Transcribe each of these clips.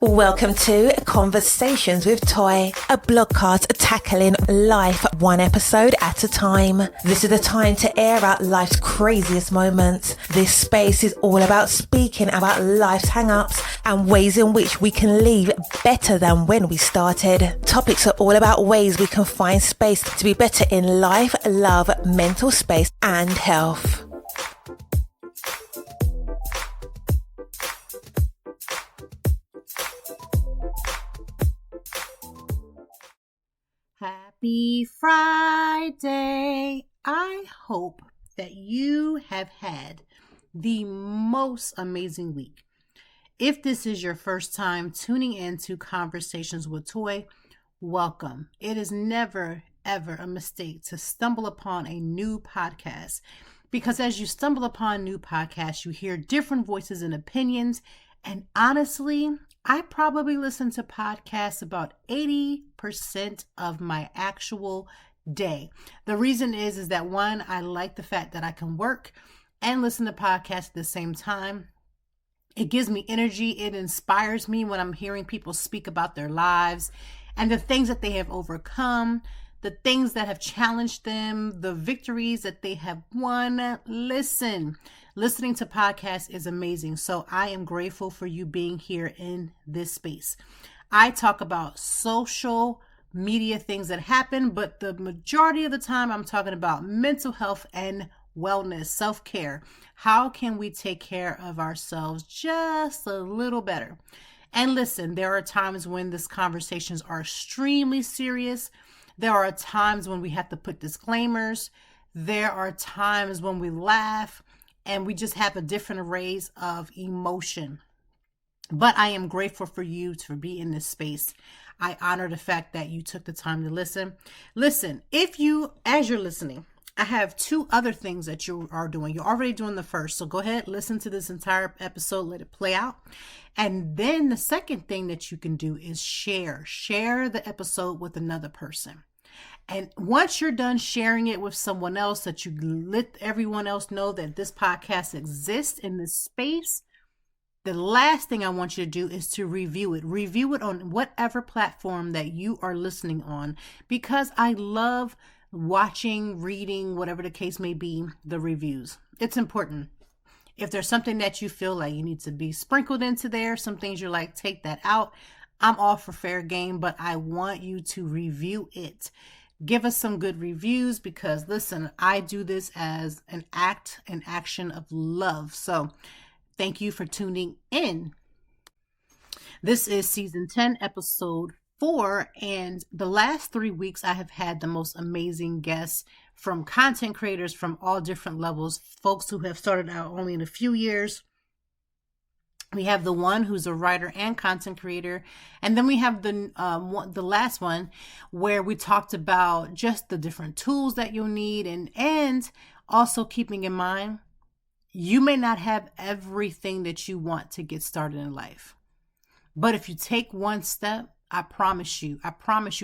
Welcome to Conversations with Toy, a blogcast tackling life one episode at a time. This is the time to air out life's craziest moments. This space is all about speaking about life's hang-ups and ways in which we can leave better than when we started. Topics are all about ways we can find space to be better in life, love, mental space, and health. Happy Friday. I hope that you have had the most amazing week. If this is your first time tuning in to Conversations with Toy, welcome. It is never, ever a mistake to stumble upon a new podcast, because as you stumble upon new podcasts, you hear different voices and opinions. And honestly, I probably listen to podcasts about 80% of my actual day. The reason is that one, I like the fact that I can work and listen to podcasts at the same time. It gives me energy. It inspires me when I'm hearing people speak about their lives and the things that they have overcome, the things that have challenged them, the victories that they have won. Listening to podcasts is amazing. So I am grateful for you being here in this space. I talk about social media things that happen, but the majority of the time I'm talking about mental health and wellness, self-care. How can we take care of ourselves just a little better? And listen, there are times when these conversations are extremely serious. There are times when we have to put disclaimers. There are times when we laugh and we just have a different arrays of emotion. But I am grateful for you to be in this space. I honor the fact that you took the time to listen. Listen, as you're listening, I have two other things that you are doing. You're already doing the first. So go ahead, listen to this entire episode, let it play out. And then the second thing that you can do is share the episode with another person. And once you're done sharing it with someone else, that you let everyone else know that this podcast exists in this space, the last thing I want you to do is to review it. Review it on whatever platform that you are listening on, because I love watching, reading, whatever the case may be, the reviews. It's important. If there's something that you feel like you need to be sprinkled into there, some things you're like, take that out, I'm all for fair game, but I want you to review it. Give us some good reviews, because listen, I do this as an action of love. So thank you for tuning in. This is season 10, episode 4. And the last 3 weeks, I have had the most amazing guests from content creators from all different levels, folks who have started out only in a few years. We have the one who's a writer and content creator. And then we have the last one where we talked about just the different tools that you'll need, and also keeping in mind, you may not have everything that you want to get started in life. But if you take one step, I promise you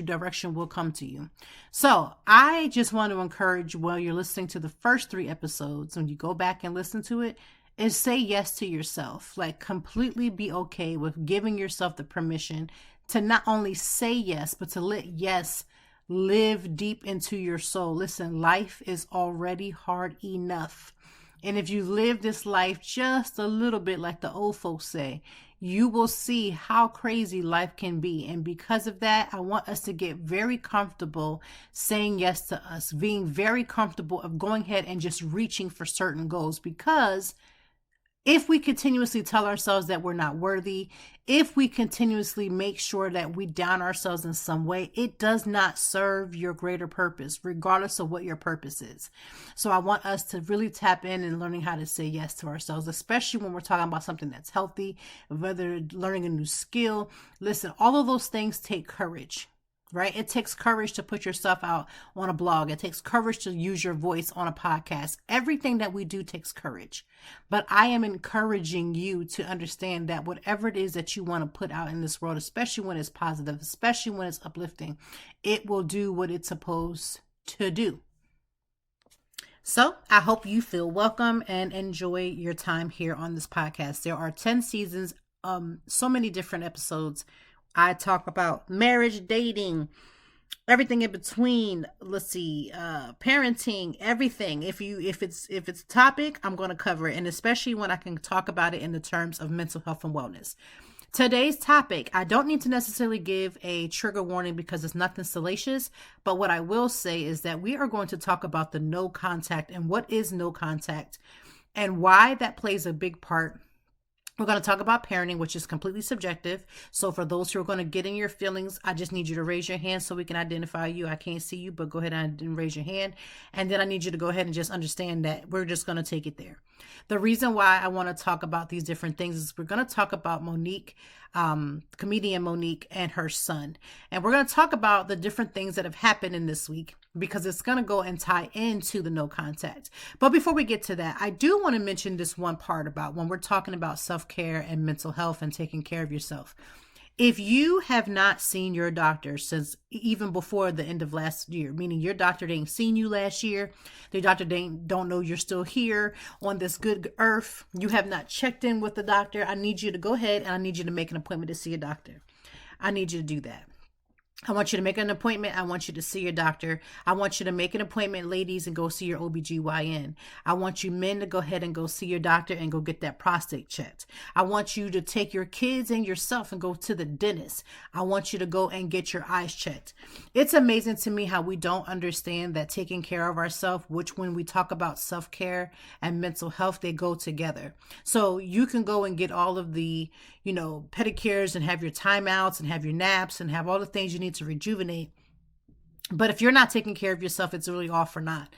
direction will come to you. So I just want to encourage, while you're listening to the first 3 episodes, when you go back and listen to it, is say yes to yourself. Like, completely be okay with giving yourself the permission to not only say yes, but to let yes live deep into your soul. Listen, life is already hard enough. And if you live this life just a little bit, like the old folks say, you will see how crazy life can be. And because of that, I want us to get very comfortable saying yes to us, being very comfortable of going ahead and just reaching for certain goals. Because if we continuously tell ourselves that we're not worthy, if we continuously make sure that we down ourselves in some way, it does not serve your greater purpose, regardless of what your purpose is. So I want us to really tap in and learning how to say yes to ourselves, especially when we're talking about something that's healthy, whether learning a new skill. Listen, all of those things take courage. Right? It takes courage to put yourself out on a blog. It takes courage to use your voice on a podcast. Everything that we do takes courage. But I am encouraging you to understand that whatever it is that you want to put out in this world, especially when it's positive, especially when it's uplifting, it will do what it's supposed to do. So I hope you feel welcome and enjoy your time here on this podcast. There are 10 seasons so many different episodes. I talk about marriage, dating, everything in between. Let's see, parenting, everything. If it's a topic, I'm going to cover it, and especially when I can talk about it in the terms of mental health and wellness. Today's topic, I don't need to necessarily give a trigger warning because it's nothing salacious, but what I will say is that we are going to talk about the no contact and what is no contact and why that plays a big part. We're going to talk about parenting, which is completely subjective. So for those who are going to get in your feelings, I just need you to raise your hand so we can identify you. I can't see you, but go ahead and raise your hand. And then I need you to go ahead and just understand that we're just going to take it there. The reason why I want to talk about these different things is we're going to talk about Monique, comedian Monique, and her son. And we're going to talk about the different things that have happened in this week, because it's going to go and tie into the no contact. But before we get to that, I do want to mention this one part about when we're talking about self-care and mental health and taking care of yourself. If you have not seen your doctor since even before the end of last year, meaning your doctor didn't seen you last year, the doctor don't know you're still here on this good earth, you have not checked in with the doctor, I need you to go ahead and I need you to make an appointment to see a doctor. I need you to do that. I want you to make an appointment. I want you to see your doctor. I want you to make an appointment, ladies, and go see your OBGYN. I want you men to go ahead and go see your doctor and go get that prostate checked. I want you to take your kids and yourself and go to the dentist. I want you to go and get your eyes checked. It's amazing to me how we don't understand that taking care of ourselves, which when we talk about self-care and mental health, they go together. So you can go and get all of the, pedicures and have your timeouts and have your naps and have all the things you need to rejuvenate. But if you're not taking care of yourself, it's really all for naught.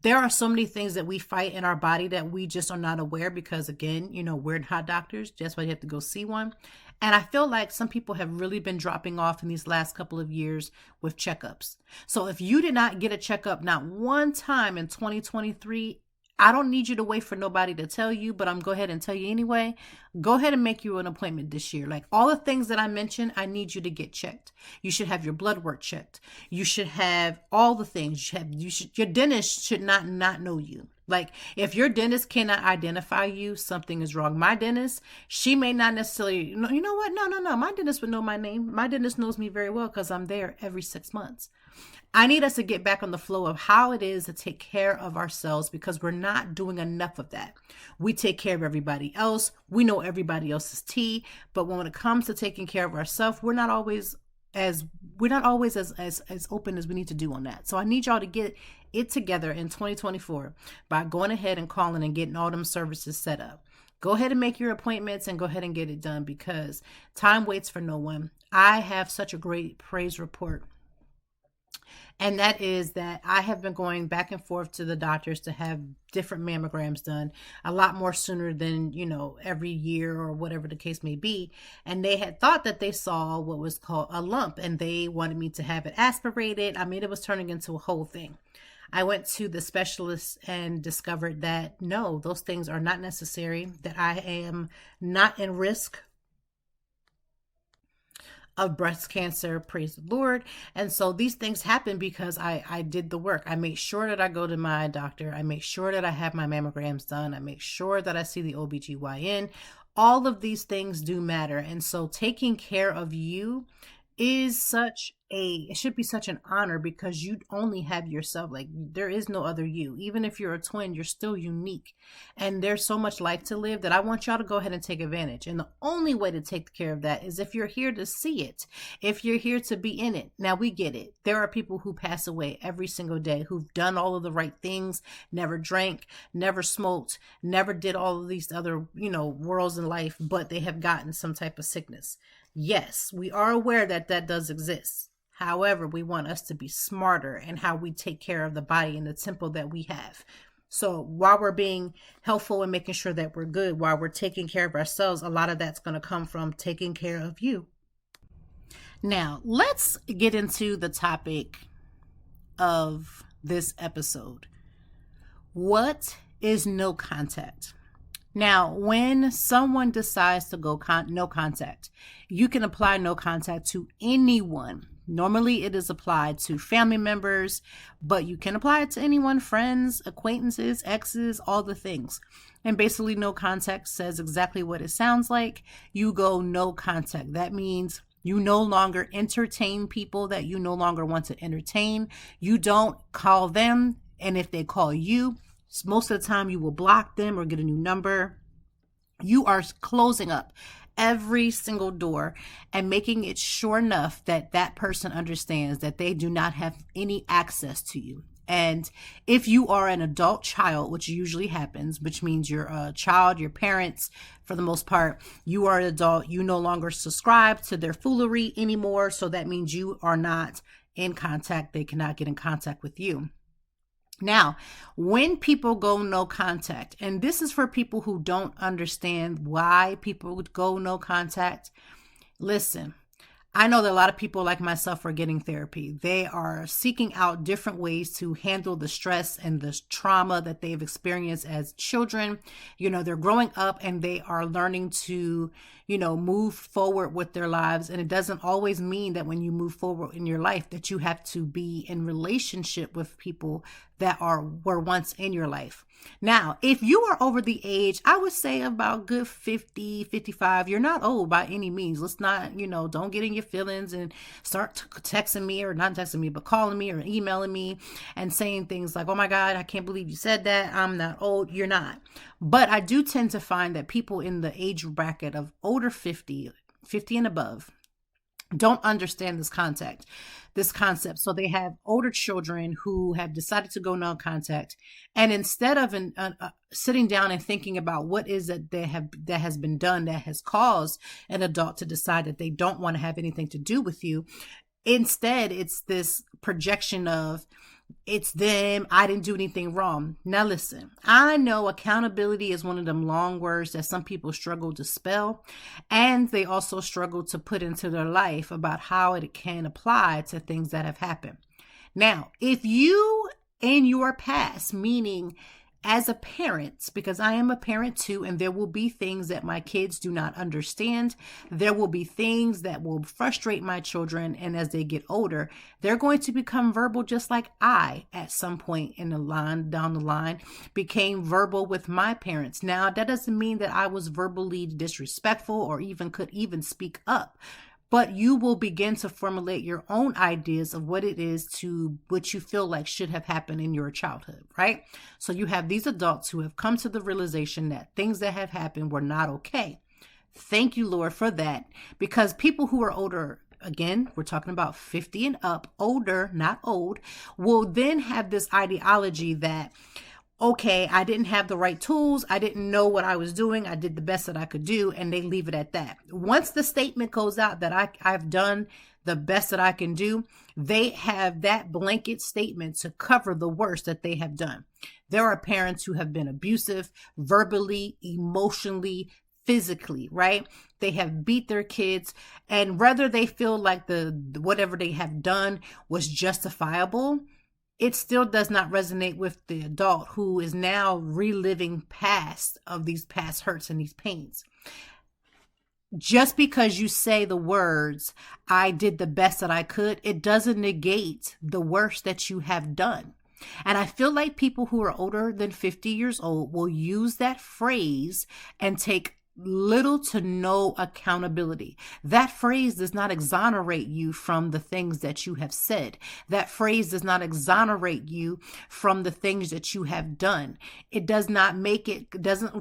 There are so many things that we fight in our body that we just are not aware because, again, we're not doctors. That's why you have to go see one. And I feel like some people have really been dropping off in these last couple of years with checkups. So if you did not get a checkup not one time in 2023, I don't need you to wait for nobody to tell you, but I'm go ahead and tell you anyway. Go ahead and make you an appointment this year. Like all the things that I mentioned, I need you to get checked. You should have your blood work checked. You should have all the things. Your dentist should not know you. Like if your dentist cannot identify you, something is wrong. My dentist, she may not necessarily, you know what? No. My dentist would know my name. My dentist knows me very well because I'm there every 6 months. I need us to get back on the flow of how it is to take care of ourselves because we're not doing enough of that. We take care of everybody else. We know everybody else's tea, but when it comes to taking care of ourselves, we're not always as open as we need to do on that. So I need y'all to get it together in 2024 by going ahead and calling and getting all them services set up. Go ahead and make your appointments and go ahead and get it done because time waits for no one. I have such a great praise report. And that is that I have been going back and forth to the doctors to have different mammograms done a lot more sooner than, every year or whatever the case may be. And they had thought that they saw what was called a lump and they wanted me to have it aspirated. I mean, it was turning into a whole thing. I went to the specialist and discovered that no, those things are not necessary, that I am not in risk of breast cancer, praise the Lord. And so these things happen because I did the work. I make sure that I go to my doctor. I make sure that I have my mammograms done. I make sure that I see the OBGYN. All of these things do matter. And so taking care of you is it should be such an honor because you only have yourself. Like there is no other you. Even if you're a twin, you're still unique. And there's so much life to live that I want y'all to go ahead and take advantage. And the only way to take care of that is if you're here to see it, if you're here to be in it. Now we get it. There are people who pass away every single day who've done all of the right things, never drank, never smoked, never did all of these other, worlds in life, but they have gotten some type of sickness. Yes, we are aware that that does exist. However, we want us to be smarter in how we take care of the body and the temple that we have. So while we're being helpful and making sure that we're good, while we're taking care of ourselves, a lot of that's going to come from taking care of you. Now, let's get into the topic of this episode. What is no contact? Now, when someone decides to go no contact, you can apply no contact to anyone Normally it is applied to family members, but you can apply it to anyone, friends, acquaintances, exes, all the things. And basically no contact says exactly what it sounds like. You go no contact. That means you no longer entertain people that you no longer want to entertain. You don't call them. And if they call you, most of the time you will block them or get a new number. You are closing up every single door and making it sure enough that that person understands that they do not have any access to you. And if you are an adult child, which usually happens, which means you're a child, your parents, for the most part, you are an adult, you no longer subscribe to their foolery anymore. So that means you are not in contact. They cannot get in contact with you. Now, when people go no contact, and this is for people who don't understand why people would go no contact. Listen, I know that a lot of people like myself are getting therapy. They are seeking out different ways to handle the stress and the trauma that they've experienced as children. They're growing up and they are learning to, move forward with their lives. And it doesn't always mean that when you move forward in your life that you have to be in relationship with people that were once in your life. Now, if you are over the age, I would say about good 50, 55, you're not old by any means. Let's not, don't get in your feelings and start texting me, or not texting me, but calling me or emailing me and saying things like, oh my God, I can't believe you said that. I'm not old. You're not. But I do tend to find that people in the age bracket of older 50 and above, don't understand this concept. So they have older children who have decided to go non-contact. And instead of sitting down and thinking about what is it that has been done that has caused an adult to decide that they don't want to have anything to do with you, instead it's this projection of, it's them, I didn't do anything wrong. Now listen, I know accountability is one of them long words that some people struggle to spell, and they also struggle to put into their life about how it can apply to things that have happened. Now, if you in your past, meaning as a parent, because I am a parent too, and there will be things that my kids do not understand. There will be things that will frustrate my children. And as they get older, they're going to become verbal, just like I, at some point in the line, down the line, became verbal with my parents. Now, that doesn't mean that I was verbally disrespectful or could even speak up. But you will begin to formulate your own ideas of what it is to what you feel like should have happened in your childhood, right? So you have these adults who have come to the realization that things that have happened were not okay. Thank you, Lord, for that. Because people who are older, again, we're talking about 50 and up, older, not old, will then have this ideology that, okay, I didn't have the right tools. I didn't know what I was doing. I did the best that I could do. And they leave it at that. Once the statement goes out that I've done the best that I can do, they have that blanket statement to cover the worst that they have done. There are parents who have been abusive, verbally, emotionally, physically, right? They have beat their kids, and whether they feel like whatever they have done was justifiable, it still does not resonate with the adult who is now reliving past of these past hurts and these pains. Just because you say the words, I did the best that I could, it doesn't negate the worst that you have done. And I feel like people who are older than 50 years old will use that phrase and take little to no accountability. That phrase does not exonerate you from the things that you have said. That phrase does not exonerate you from the things that you have done. It doesn't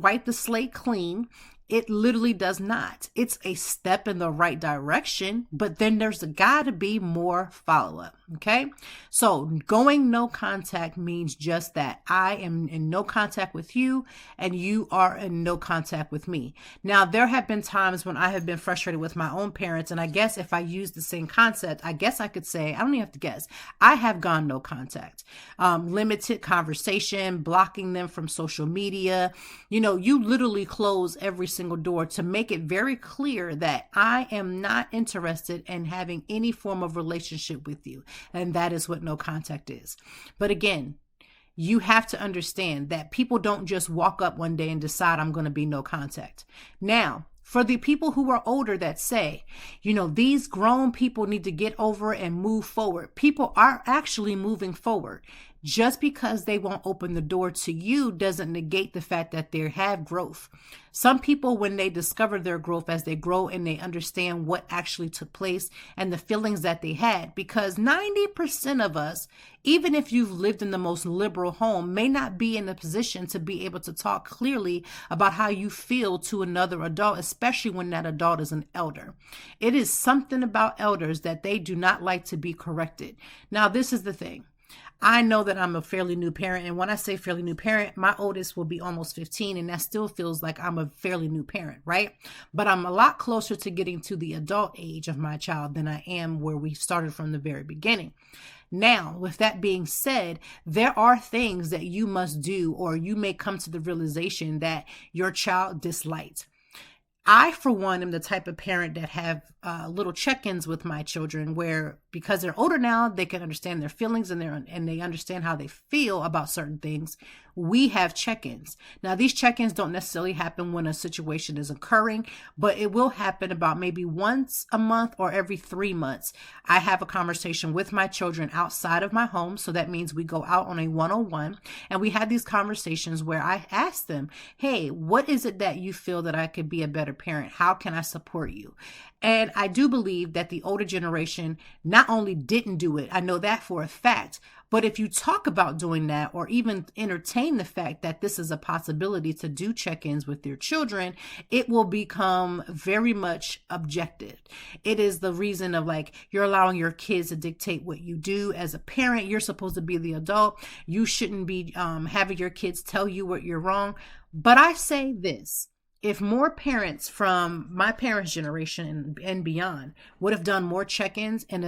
wipe the slate clean. It literally does not. It's a step in the right direction, but then there's got to be more follow-up. Okay. So going no contact means just that. I am in no contact with you and you are in no contact with me. Now, there have been times when I have been frustrated with my own parents. And I guess if I use the same concept, I guess I could say, I don't even have to guess. I have gone no contact, limited conversation, blocking them from social media. You literally close every single door to make it very clear that I am not interested in having any form of relationship with you. And that is what no contact is. But again, you have to understand that people don't just walk up one day and decide I'm going to be no contact. Now, For the people who are older that say, these grown people need to get over and move forward. People are actually moving forward. Just because they won't open the door to you doesn't negate the fact that they have growth. Some people, when they discover their growth as they grow and they understand what actually took place and the feelings that they had, because 90% of us, even if you've lived in the most liberal home, may not be in a position to be able to talk clearly about how you feel to another adult, especially when that adult is an elder. It is something about elders that they do not like to be corrected. Now, this is the thing. I know that I'm a fairly new parent. And when I say fairly new parent, my oldest will be almost 15. And that still feels like I'm a fairly new parent, right? But I'm a lot closer to getting to the adult age of my child than I am where we started from the very beginning. Now, with that being said, there are things that you must do, or you may come to the realization that your child dislikes. I, for one, am the type of parent that have little check-ins with my children where, because they're older now, they can understand their feelings and they understand how they feel about certain things. We have check-ins. Now, these check-ins don't necessarily happen when a situation is occurring, but it will happen about maybe once a month or every 3 months. I have a conversation with my children outside of my home. So that means we go out on a one-on-one and we have these conversations where I ask them, hey, what is it that you feel that I could be a better parent? How can I support you? And I do believe that the older generation not only didn't do it, I know that for a fact, but if you talk about doing that or even entertain the fact that this is a possibility to do check-ins with your children, it will become very much objective. It is the reason of like, you're allowing your kids to dictate what you do. As a parent, you're supposed to be the adult. You shouldn't be having your kids tell you what you're wrong. But I say this. If more parents from my parents' generation and beyond would have done more check-ins and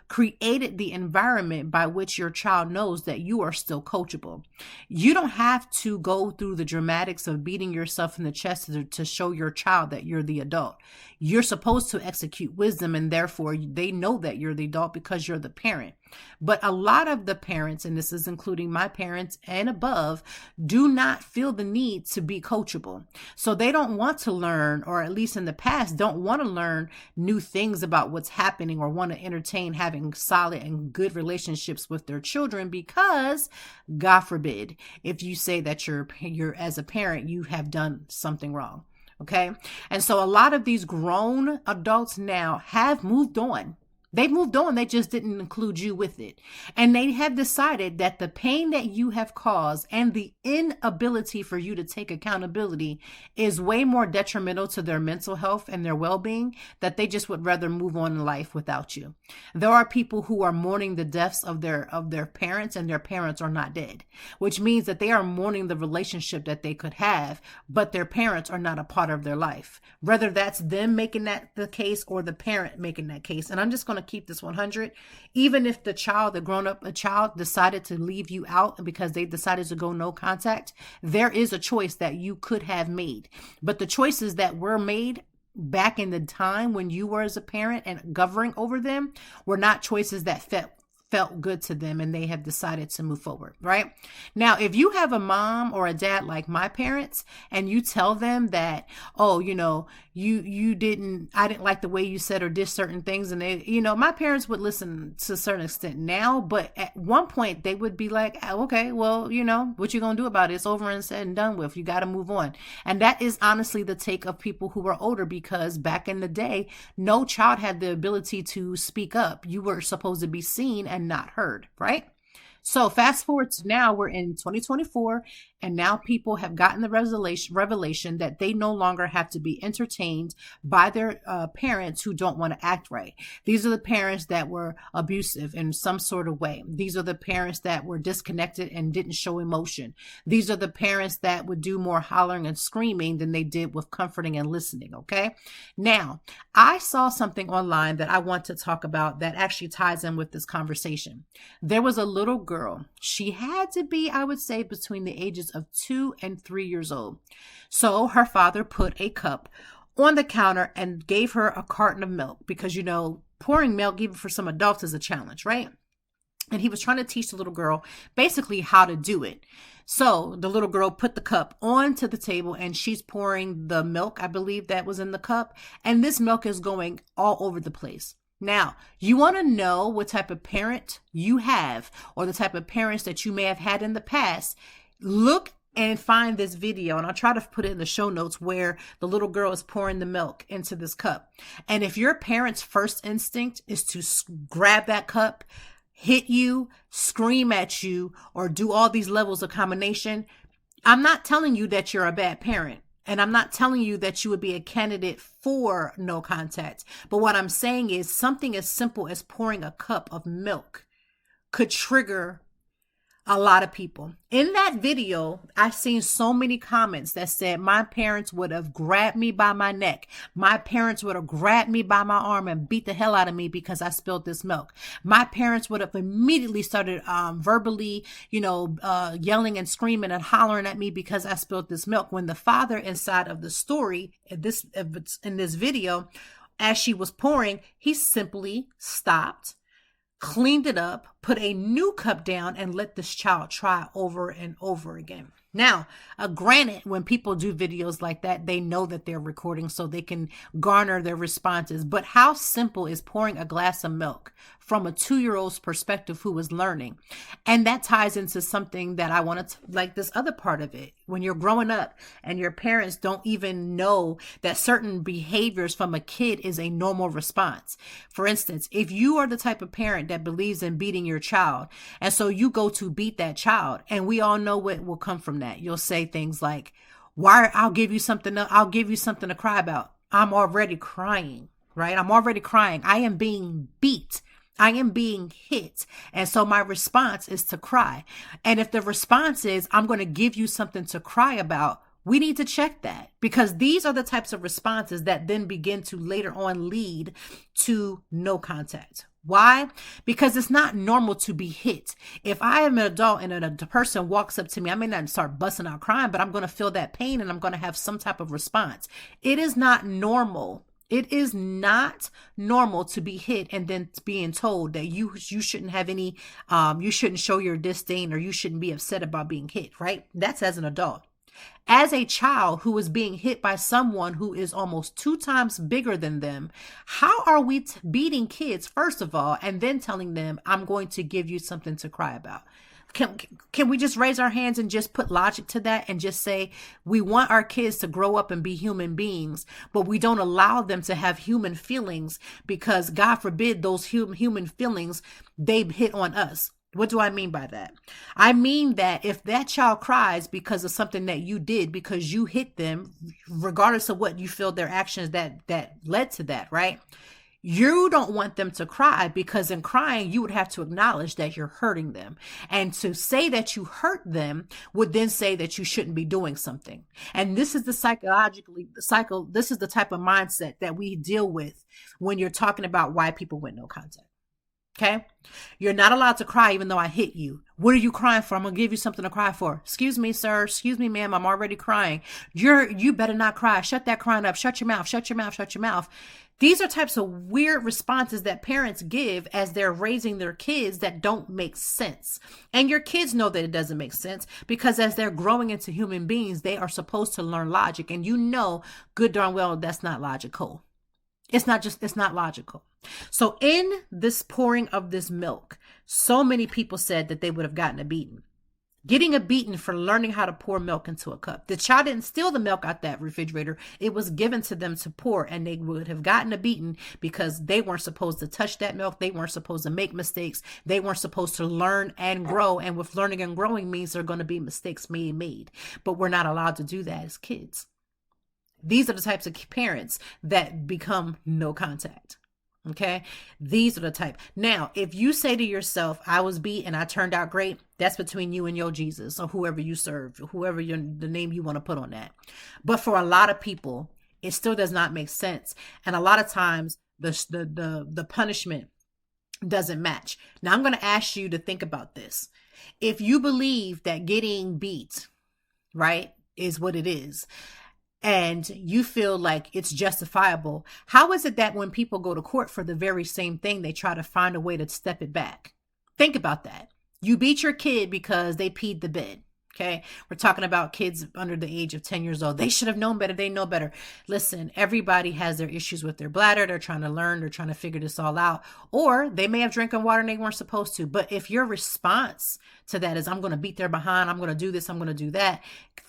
created the environment by which your child knows that you are still coachable. You don't have to go through the dramatics of beating yourself in the chest to show your child that you're the adult. You're supposed to execute wisdom, and therefore they know that you're the adult because you're the parent. But a lot of the parents, and this is including my parents and above, do not feel the need to be coachable. So they don't want to learn, or at least in the past, don't want to learn new things about what's happening or want to entertain having solid and good relationships with their children because, God forbid, if you say that you're as a parent, you have done something wrong. Okay. And so a lot of these grown adults now have moved on. They moved on. They just didn't include you with it. And they have decided that the pain that you have caused and the inability for you to take accountability is way more detrimental to their mental health and their well-being, that they just would rather move on in life without you. There are people who are mourning the deaths of their parents, and their parents are not dead, which means that they are mourning the relationship that they could have, but their parents are not a part of their life. Whether that's them making that the case or the parent making that case. And I'm just going to keep this 100. Even if the grown up child decided to leave you out because they decided to go no contact, there is a choice that you could have made. But the choices that were made back in the time when you were as a parent and governing over them were not choices that felt good to them, and they have decided to move forward, right? Now, if you have a mom or a dad like my parents and you tell them that, oh, I didn't like the way you said or did certain things, and they, my parents would listen to a certain extent now, but at one point they would be like, okay, well, what you gonna do about it? It's over and said and done with. You got to move on. And that is honestly the take of people who are older, because back in the day, no child had the ability to speak up. You were supposed to be seen and not heard, right? So fast forward to now, we're in 2024, and now people have gotten the revelation that they no longer have to be entertained by their parents who don't want to act right. These are the parents that were abusive in some sort of way. These are the parents that were disconnected and didn't show emotion. These are the parents that would do more hollering and screaming than they did with comforting and listening, okay? Now, I saw something online that I want to talk about that actually ties in with this conversation. There was a little girl. She had to be, I would say, between the ages of 2 and 3 years old. So her father put a cup on the counter and gave her a carton of milk because, pouring milk, even for some adults, is a challenge, right? And he was trying to teach the little girl basically how to do it. So the little girl put the cup onto the table and she's pouring the milk, I believe that was in the cup. And this milk is going all over the place. Now, you want to know what type of parent you have or the type of parents that you may have had in the past. Look and find this video, and I'll try to put it in the show notes, where the little girl is pouring the milk into this cup. And if your parent's first instinct is to grab that cup, hit you, scream at you, or do all these levels of combination, I'm not telling you that you're a bad parent. And I'm not telling you that you would be a candidate for no contact. But what I'm saying is something as simple as pouring a cup of milk could trigger a lot of people. In that video, I've seen so many comments that said, my parents would have grabbed me by my neck. My parents would have grabbed me by my arm and beat the hell out of me because I spilled this milk. My parents would have immediately started verbally, yelling and screaming and hollering at me because I spilled this milk. When the father inside of the story, in this video, as she was pouring, he simply stopped, cleaned it up, put a new cup down, and let this child try over and over again. Now, granted, when people do videos like that, they know that they're recording so they can garner their responses. But how simple is pouring a glass of milk from a 2-year-old's perspective who is learning? And that ties into something that I want to, like this other part of it. When you're growing up and your parents don't even know that certain behaviors from a kid is a normal response. For instance, if you are the type of parent that believes in beating your child, and so you go to beat that child, and we all know what will come from that. You'll say things like, I'll give you something to cry about. I'm already crying, right? I'm already crying. I am being beat. I am being hit. And so my response is to cry. And if the response is, I'm going to give you something to cry about, we need to check that, because these are the types of responses that then begin to later on lead to no contact. Why? Because it's not normal to be hit. If I am an adult and a person walks up to me, I may not start busting out crying, but I'm going to feel that pain and I'm going to have some type of response. It is not normal. It is not normal to be hit and then being told that you shouldn't have any, you shouldn't show your disdain, or you shouldn't be upset about being hit, right? That's as an adult. As a child who is being hit by someone who is almost 2 times bigger than them, how are we beating kids, first of all, and then telling them, I'm going to give you something to cry about? Can we just raise our hands and just put logic to that and just say we want our kids to grow up and be human beings, but we don't allow them to have human feelings because, God forbid, those human feelings, they hit on us. What do I mean by that? I mean that if that child cries because of something that you did, because you hit them, regardless of what you feel their actions that led to that, right? You don't want them to cry, because in crying, you would have to acknowledge that you're hurting them. And to say that you hurt them would then say that you shouldn't be doing something. And this is this is the type of mindset that we deal with when you're talking about why people with no contact. Okay. You're not allowed to cry even though I hit you. What are you crying for? I'm going to give you something to cry for. Excuse me, sir. Excuse me, ma'am. I'm already crying. You better not cry. Shut that crying up. Shut your mouth. Shut your mouth. Shut your mouth. These are types of weird responses that parents give as they're raising their kids that don't make sense. And your kids know that it doesn't make sense, because as they're growing into human beings, they are supposed to learn logic. And you know good darn well that's not logical. It's not logical. So in this pouring of this milk, so many people said that they would have gotten a beating. Getting a beating for learning how to pour milk into a cup. The child didn't steal the milk out that refrigerator. It was given to them to pour, and they would have gotten a beating because they weren't supposed to touch that milk. They weren't supposed to make mistakes. They weren't supposed to learn and grow. And with learning and growing means there are going to be mistakes made. But we're not allowed to do that as kids. These are the types of parents that become no contact. Okay. These are the type. Now, if you say to yourself, I was beat and I turned out great, that's between you and your Jesus, or whoever you serve, whoever the name you want to put on that. But for a lot of people, it still does not make sense. And a lot of times the punishment doesn't match. Now I'm going to ask you to think about this. If you believe that getting beat, right, is what it is, and you feel like it's justifiable, how is it that when people go to court for the very same thing, they try to find a way to step it back? Think about that. You beat your kid because they peed the bed. Okay. We're talking about kids under the age of 10 years old. They should have known better. They know better. Listen, everybody has their issues with their bladder. They're trying to learn. They're trying to figure this all out. Or they may have drinking water and they weren't supposed to. But if your response to that is, I'm going to beat their behind, I'm going to do this, I'm going to do that,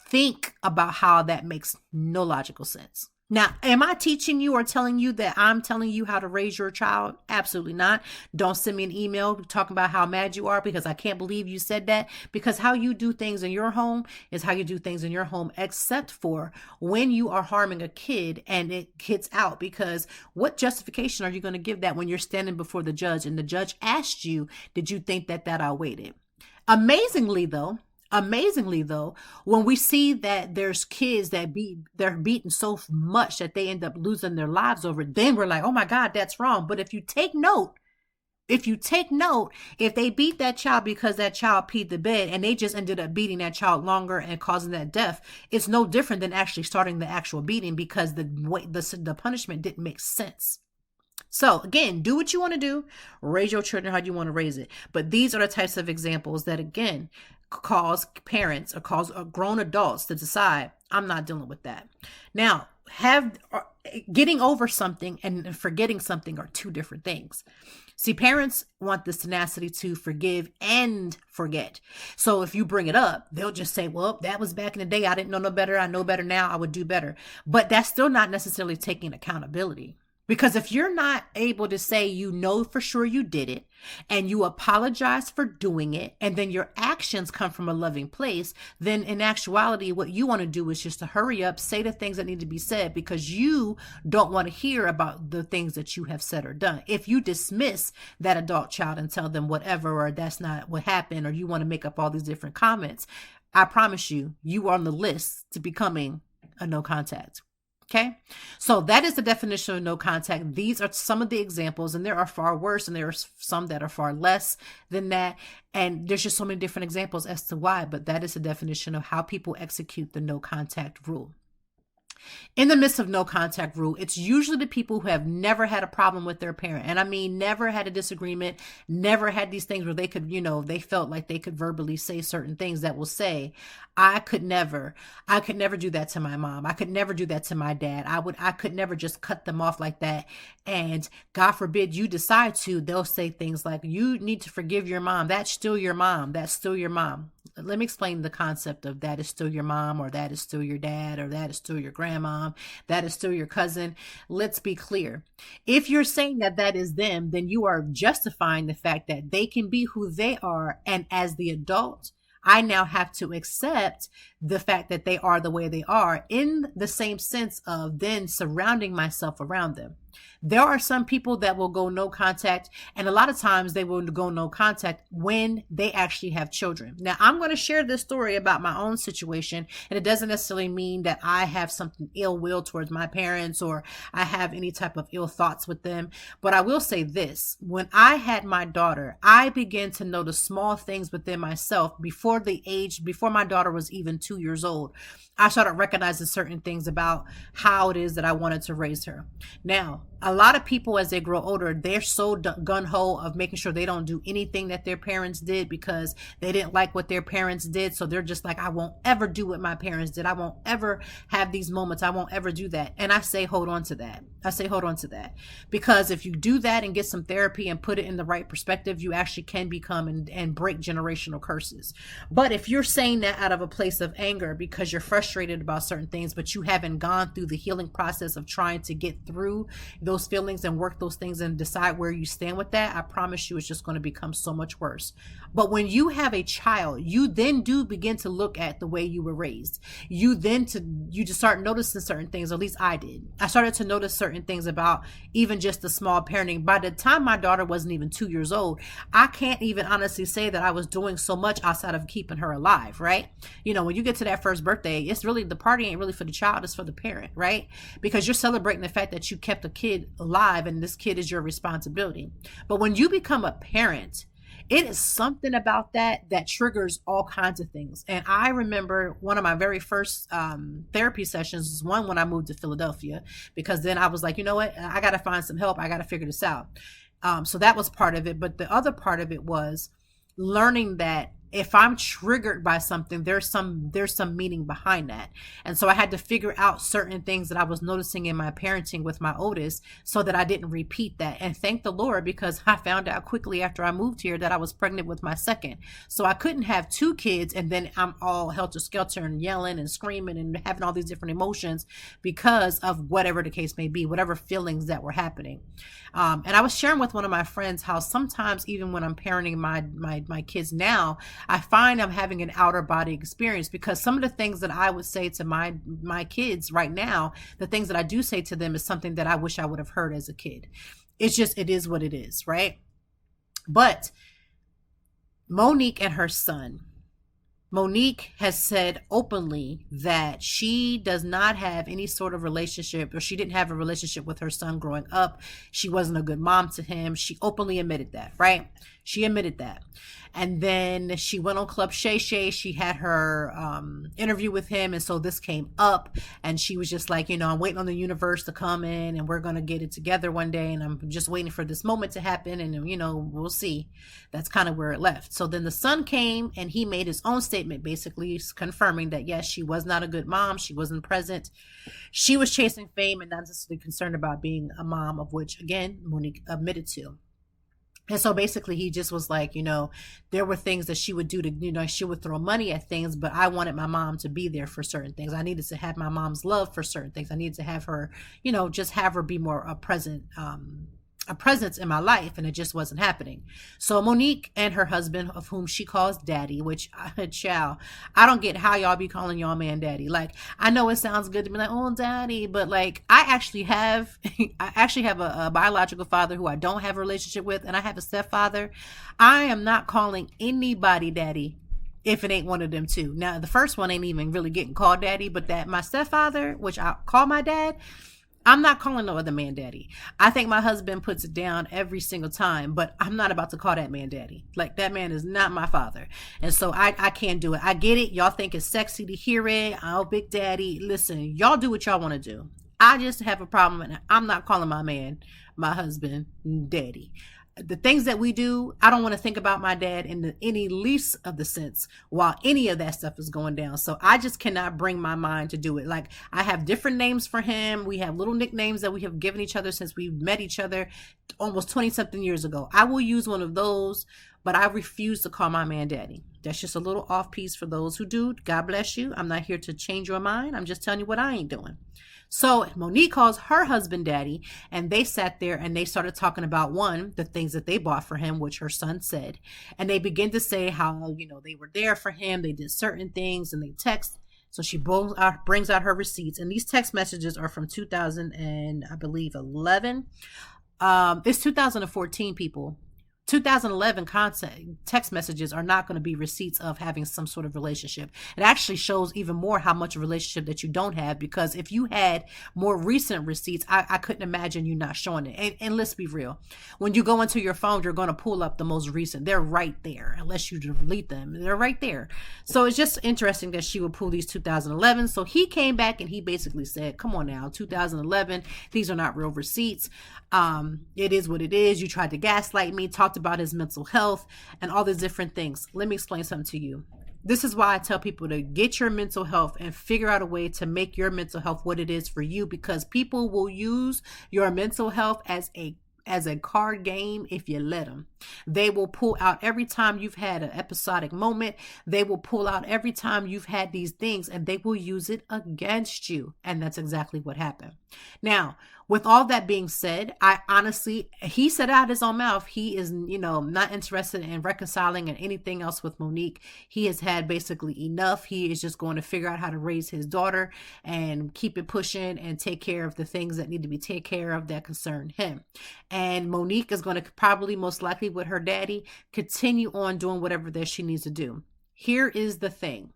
think about how that makes no logical sense. Now, am I teaching you or telling you that I'm telling you how to raise your child? Absolutely not. Don't send me an email talking about how mad you are because I can't believe you said that. Because how you do things in your home is how you do things in your home, except for when you are harming a kid and it hits out. Because what justification are you going to give that when you're standing before the judge and the judge asked you, did you think that outweighed it? Amazingly though, when we see that there's kids that they're beaten so much that they end up losing their lives over it, then we're like, oh my God, that's wrong. But if you take note, if they beat that child because that child peed the bed and they just ended up beating that child longer and causing that death, it's no different than actually starting the actual beating because the punishment didn't make sense. So again, do what you want to do, raise your children how you want to raise it. But these are the types of examples that, again, cause parents or cause grown adults to decide, I'm not dealing with that. Now, getting over something and forgetting something are two different things. See, parents want this tenacity to forgive and forget. So if you bring it up, they'll just say, well, that was back in the day. I didn't know no better. I know better now. I would do better. But that's still not necessarily taking accountability. Because if you're not able to say you know for sure you did it and you apologize for doing it and then your actions come from a loving place, then in actuality, what you want to do is just to hurry up, say the things that need to be said because you don't want to hear about the things that you have said or done. If you dismiss that adult child and tell them whatever, or that's not what happened, or you want to make up all these different comments, I promise you, you are on the list to becoming a no contact. Okay, so that is the definition of no contact. These are some of the examples, and there are far worse, and there are some that are far less than that. And there's just so many different examples as to why, but that is the definition of how people execute the no contact rule. In the midst of no contact rule, it's usually the people who have never had a problem with their parent. And I mean, never had a disagreement, never had these things where they could, they felt like they could verbally say certain things that will say, I could never do that to my mom. I could never do that to my dad. I could never just cut them off like that. And God forbid you decide to, they'll say things like, you need to forgive your mom. That's still your mom. That's still your mom. Let me explain the concept of that is still your mom, or that is still your dad, or that is still your grandma, that is still your cousin. Let's be clear. If you're saying that is them, then you are justifying the fact that they can be who they are. And as the adult, I now have to accept the fact that they are the way they are, in the same sense of then surrounding myself around them. There are some people that will go no contact, and a lot of times they will go no contact when they actually have children. Now, I'm going to share this story about my own situation, and it doesn't necessarily mean that I have something ill will towards my parents or I have any type of ill thoughts with them. But I will say this: when I had my daughter, I began to notice small things within myself before my daughter was even 2 years old. I started recognizing certain things about how it is that I wanted to raise her. Now, a lot of people, as they grow older, they're so gun-ho of making sure they don't do anything that their parents did because they didn't like what their parents did. So they're just like, I won't ever do what my parents did. I won't ever have these moments. I won't ever do that. And I say, hold on to that. Because if you do that and get some therapy and put it in the right perspective, you actually can become and break generational curses. But if you're saying that out of a place of anger because you're frustrated about certain things, but you haven't gone through the healing process of trying to get through those feelings and work those things and decide where you stand with that, I promise you it's just going to become so much worse. But when you have a child, you then do begin to look at the way you were raised. You just start noticing certain things, at least I did. I started to notice certain things about even just the small parenting. By the time my daughter wasn't even 2 years old, I can't even honestly say that I was doing so much outside of keeping her alive, right? When you get to that first birthday, it's really, the party ain't really for the child, it's for the parent, right? Because you're celebrating the fact that you kept a kid alive and this kid is your responsibility. But when you become a parent, it is something about that triggers all kinds of things. And I remember one of my very first therapy sessions was one when I moved to Philadelphia, because then I was like, you know what? I got to find some help. I got to figure this out. So that was part of it. But the other part of it was learning that if I'm triggered by something, there's some meaning behind that. And so I had to figure out certain things that I was noticing in my parenting with my oldest so that I didn't repeat that. And thank the Lord, because I found out quickly after I moved here that I was pregnant with my second. So I couldn't have two kids and then I'm all helter-skelter and yelling and screaming and having all these different emotions because of whatever the case may be, whatever feelings that were happening. And I was sharing with one of my friends how sometimes even when I'm parenting my kids now, I find I'm having an outer body experience, because some of the things that I would say to my kids right now, the things that I do say to them is something that I wish I would have heard as a kid. It's just, it is what it is, right? But Monique and her son, Monique has said openly that she does not have any sort of relationship, or she didn't have a relationship with her son growing up. She wasn't a good mom to him. She openly admitted that, right? She admitted that. And then she went on Clip Shay Shay. She had her interview with him. And so this came up and she was just like, I'm waiting on the universe to come in and we're going to get it together one day. And I'm just waiting for this moment to happen. And, we'll see. That's kind of where it left. So then the son came and he made his own statement, basically confirming that, yes, she was not a good mom. She wasn't present. She was chasing fame and not necessarily concerned about being a mom, of which, again, Monique admitted to. And so basically he just was like, there were things that she would do to, she would throw money at things, but I wanted my mom to be there for certain things. I needed to have my mom's love for certain things. I needed to have her, just have her be more a presence in my life, and it just wasn't happening. So Monique and her husband, of whom she calls daddy, which I don't get how y'all be calling y'all man daddy. Like, I know it sounds good to be like, oh, daddy, but like, I actually have a biological father who I don't have a relationship with, and I have a stepfather. I am not calling anybody daddy if it ain't one of them two. Now, the first one ain't even really getting called daddy, but that my stepfather, which I call my dad, I'm not calling no other man daddy. I think my husband puts it down every single time, but I'm not about to call that man daddy. Like, that man is not my father. And so I can't do it. I get it. Y'all think it's sexy to hear it. Oh, big daddy. Listen, y'all do what y'all want to do. I just have a problem, and I'm not calling my husband daddy. The things that we do, I don't want to think about my dad in any least of the sense while any of that stuff is going down. So I just cannot bring my mind to do it. Like, I have different names for him. We have little nicknames that we have given each other since we met each other almost 20 something years ago. I will use one of those, but I refuse to call my man daddy. That's just a little off piece for those who do. God bless you. I'm not here to change your mind. I'm just telling you what I ain't doing. So Monique calls her husband daddy, and they sat there and they started talking about, one, the things that they bought for him, which her son said. And they begin to say how, they were there for him. They did certain things and they text. So she brings out her receipts. And these text messages are from 2011. It's 2014, people. 2011 text messages are not going to be receipts of having some sort of relationship. It actually shows even more how much of a relationship that you don't have, because if you had more recent receipts, I couldn't imagine you not showing it. And let's be real. When you go into your phone, you're going to pull up the most recent. They're right there. Unless you delete them, they're right there. So it's just interesting that she would pull these 2011. So he came back and he basically said, come on now, 2011, these are not real receipts. It is what it is. You tried to gaslight me, talked about his mental health and all these different things. Let me explain something to you. This is why I tell people to get your mental health and figure out a way to make your mental health what it is for you, because people will use your mental health as a card game if you let them. They will pull out every time you've had an episodic moment. They will pull out every time you've had these things, and they will use it against you. And that's exactly what happened. Now, with all that being said, I honestly, he said out his own mouth, he is, not interested in reconciling and anything else with Monique. He has had basically enough. He is just going to figure out how to raise his daughter and keep it pushing and take care of the things that need to be taken care of that concern him. And Monique is going to probably most likely with her daddy continue on doing whatever that she needs to do. Here is the thing.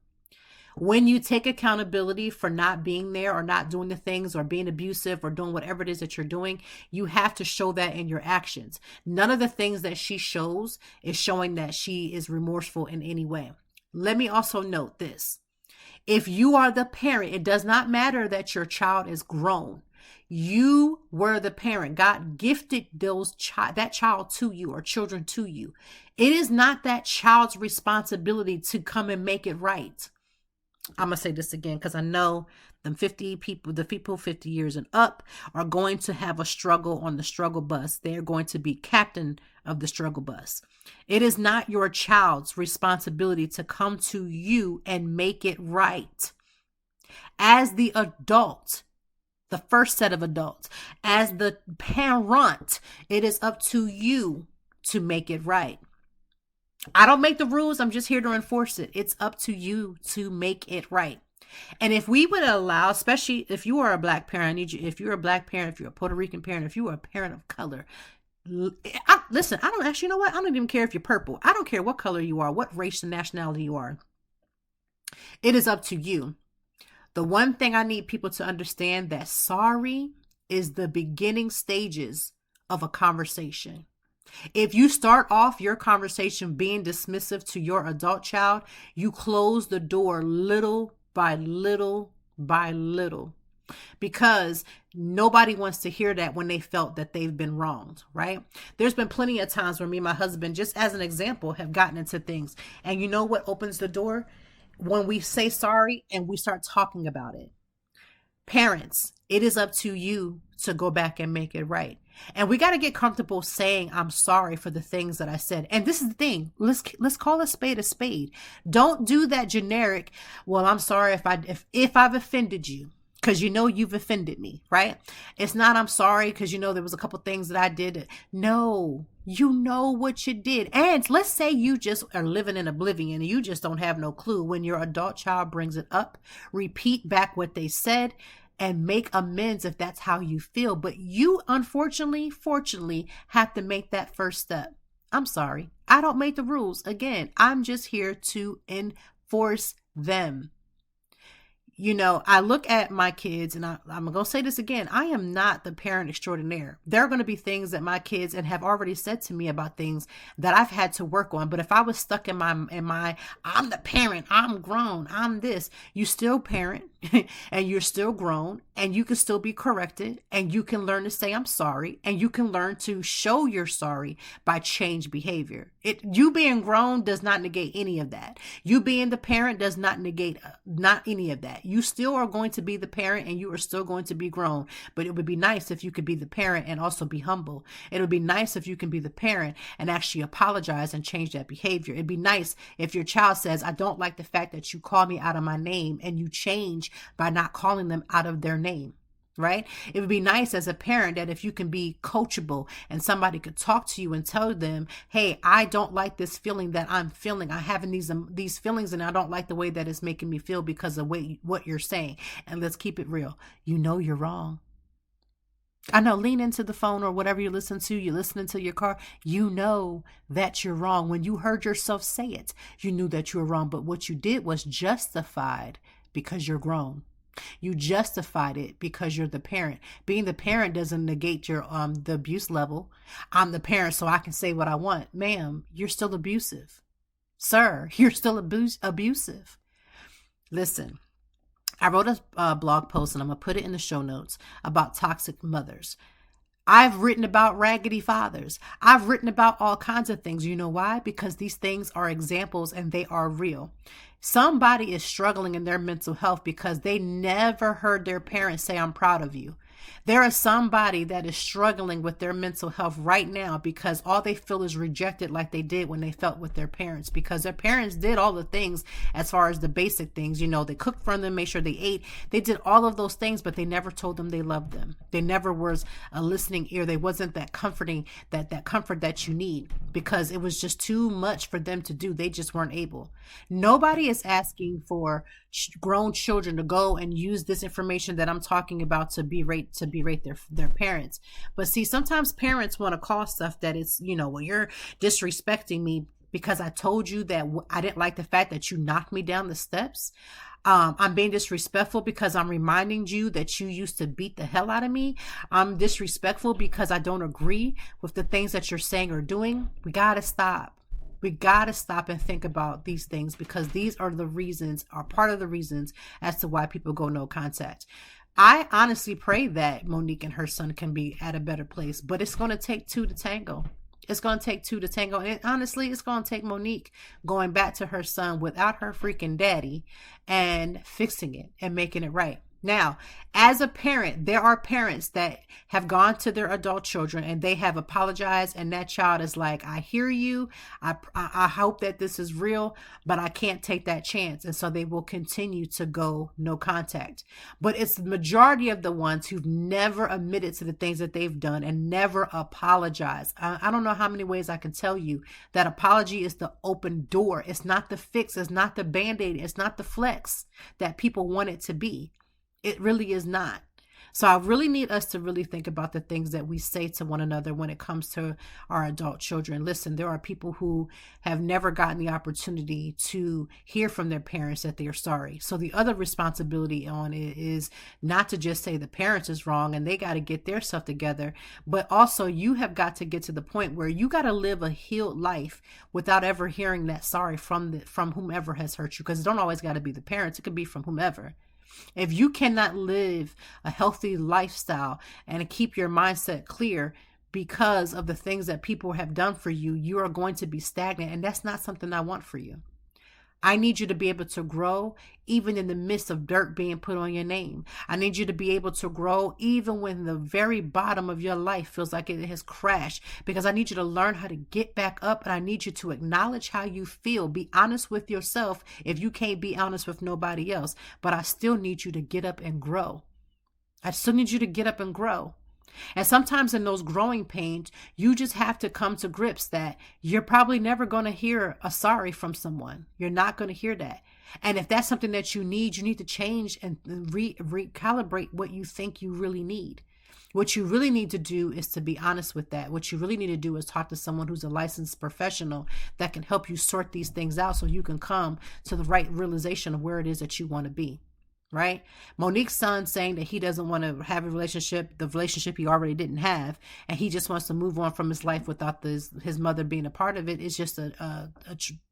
When you take accountability for not being there or not doing the things or being abusive or doing whatever it is that you're doing, you have to show that in your actions. None of the things that she shows is showing that she is remorseful in any way. Let me also note this. If you are the parent, it does not matter that your child is grown. You were the parent. God gifted that child to you, or children to you. It is not that child's responsibility to come and make it right. I'm going to say this again, because I know the people 50 years and up are going to have a struggle on the struggle bus. They're going to be captain of the struggle bus. It is not your child's responsibility to come to you and make it right. As the adult, the first set of adults, as the parent, it is up to you to make it right. I don't make the rules. I'm just here to enforce it. It's up to you to make it right. And if we would allow, especially if you are a black parent, if you're a black parent, if you're a Puerto Rican parent, if you are a parent of color, listen, I don't actually, you know what? I don't even care if you're purple. I don't care what color you are, what race and nationality you are. It is up to you. The one thing I need people to understand, that sorry is the beginning stages of a conversation. If you start off your conversation being dismissive to your adult child, you close the door little by little by little, because nobody wants to hear that when they felt that they've been wronged, right? There's been plenty of times where me and my husband, just as an example, have gotten into things. And you know what opens the door? When we say sorry and we start talking about it. Parents, it is up to you to go back and make it right. And we got to get comfortable saying, I'm sorry for the things that I said. And this is the thing. Let's call a spade a spade. Don't do that generic, well, I'm sorry if I've offended you, because you know you've offended me, right? It's not, I'm sorry because you know there was a couple things that I did. No, you know what you did. And let's say you just are living in oblivion and you just don't have no clue. When your adult child brings it up, repeat back what they said and make amends if that's how you feel. But you, fortunately, have to make that first step. I'm sorry. I don't make the rules. Again, I'm just here to enforce them. You know, I look at my kids, and I'm going to say this again. I am not the parent extraordinaire. There are going to be things that my kids and have already said to me about things that I've had to work on. But if I was stuck in my, I'm the parent, I'm grown, I'm this, you still parent and you're still grown, and you can still be corrected, and you can learn to say, I'm sorry. And you can learn to show you're sorry by change behavior. You being grown does not negate any of that. You being the parent does not negate not any of that. You still are going to be the parent, and you are still going to be grown. But it would be nice if you could be the parent and also be humble. It would be nice if you can be the parent and actually apologize and change that behavior. It'd be nice if your child says, I don't like the fact that you call me out of my name, and you change by not calling them out of their name. Right? It would be nice as a parent that if you can be coachable and somebody could talk to you and tell them, hey, I don't like this feeling that I'm feeling. I'm having these feelings, and I don't like the way that it's making me feel because of what you're saying. And let's keep it real. You know you're wrong. I know, lean into the phone or whatever you listen to. You're listening to your car. You know that you're wrong. When you heard yourself say it, you knew that you were wrong. But what you did was justified because you're grown. You justified it because you're the parent. Being the parent doesn't negate your the abuse level. I'm the parent, so I can say what I want. Ma'am, you're still abusive. Sir, you're still abusive. Listen, I wrote a blog post, and I'm going to put it in the show notes, about toxic mothers. I've written about raggedy fathers. I've written about all kinds of things. You know why? Because these things are examples and they are real. Somebody is struggling in their mental health because they never heard their parents say, I'm proud of you. There is somebody that is struggling with their mental health right now because all they feel is rejected, like they did when they felt with their parents, because their parents did all the things as far as the basic things. You know, they cooked for them, made sure they ate. They did all of those things, but they never told them they loved them. They never was a listening ear. They wasn't that comforting, that comfort that you need, because it was just too much for them to do. They just weren't able. Nobody is asking for grown children to go and use this information that I'm talking about to berate their parents. But see, sometimes parents want to call stuff that is, you know, well, you're disrespecting me because I told you that I didn't like the fact that you knocked me down the steps. I'm being disrespectful because I'm reminding you that you used to beat the hell out of me. I'm disrespectful because I don't agree with the things that you're saying or doing. We got to stop. We got to stop and think about these things, because these are the reasons, are part of the reasons as to why people go no contact. I honestly pray that Monique and her son can be at a better place, but it's going to take two to tango. It's going to take two to tango. And honestly, it's going to take Monique going back to her son without her freaking daddy and fixing it and making it right. Now, as a parent, there are parents that have gone to their adult children and they have apologized, and that child is like, I hear you. I hope that this is real, but I can't take that chance. And so they will continue to go no contact. But it's the majority of the ones who've never admitted to the things that they've done and never apologized. I don't know how many ways I can tell you that apology is the open door. It's not the fix. It's not the Band-Aid. It's not the flex that people want it to be. It really is not. So I really need us to really think about the things that we say to one another when it comes to our adult children. Listen, there are people who have never gotten the opportunity to hear from their parents that they are sorry. So the other responsibility on it is not to just say the parents is wrong and they got to get their stuff together, but also you have got to get to the point where you got to live a healed life without ever hearing that sorry from whomever has hurt you, because it don't always got to be the parents. It could be from whomever. If you cannot live a healthy lifestyle and keep your mindset clear because of the things that people have done for you, you are going to be stagnant. And that's not something I want for you. I need you to be able to grow even in the midst of dirt being put on your name. I need you to be able to grow even when the very bottom of your life feels like it has crashed, because I need you to learn how to get back up, and I need you to acknowledge how you feel. Be honest with yourself if you can't be honest with nobody else, but I still need you to get up and grow. I still need you to get up and grow. And sometimes in those growing pains, you just have to come to grips that you're probably never going to hear a sorry from someone. You're not going to hear that. And if that's something that you need to change and recalibrate what you think you really need. What you really need to do is to be honest with that. What you really need to do is talk to someone who's a licensed professional that can help you sort these things out so you can come to the right realization of where it is that you want to be. Right? Monique's son saying that he doesn't want to have a relationship, the relationship he already didn't have, and he just wants to move on from his life without his mother being a part of it, is just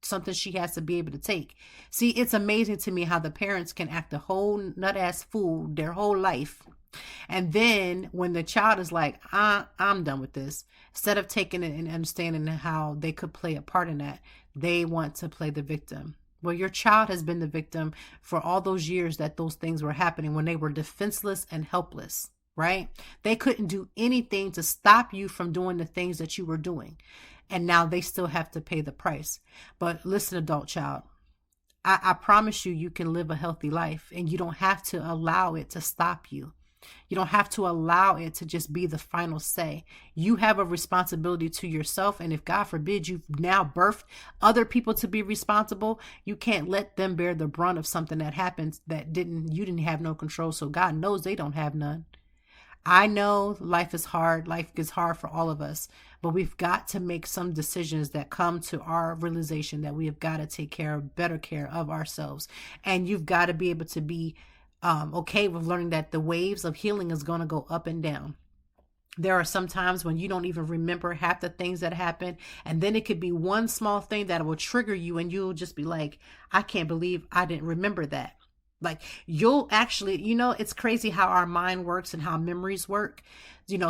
something she has to be able to take. See, it's amazing to me how the parents can act a whole nut-ass fool their whole life. And then when the child is like, I'm done with this, instead of taking it and understanding how they could play a part in that, they want to play the victim. Well, your child has been the victim for all those years that those things were happening, when they were defenseless and helpless, right? They couldn't do anything to stop you from doing the things that you were doing. And now they still have to pay the price. But listen, adult child, I promise you, you can live a healthy life, and you don't have to allow it to stop you. You don't have to allow it to just be the final say. You have a responsibility to yourself. And if God forbid you've now birthed other people to be responsible, you can't let them bear the brunt of something that happens that you didn't have no control. So God knows they don't have none. I know life is hard. Life is hard for all of us, but we've got to make some decisions that come to our realization that we have got to take better care of ourselves. And you've got to be able to be okay with learning that the waves of healing is going to go up and down. There are some times when you don't even remember half the things that happen. And then it could be one small thing that will trigger you, and you'll just be like, I can't believe I didn't remember that. Like, you'll actually, it's crazy how our mind works and how memories work.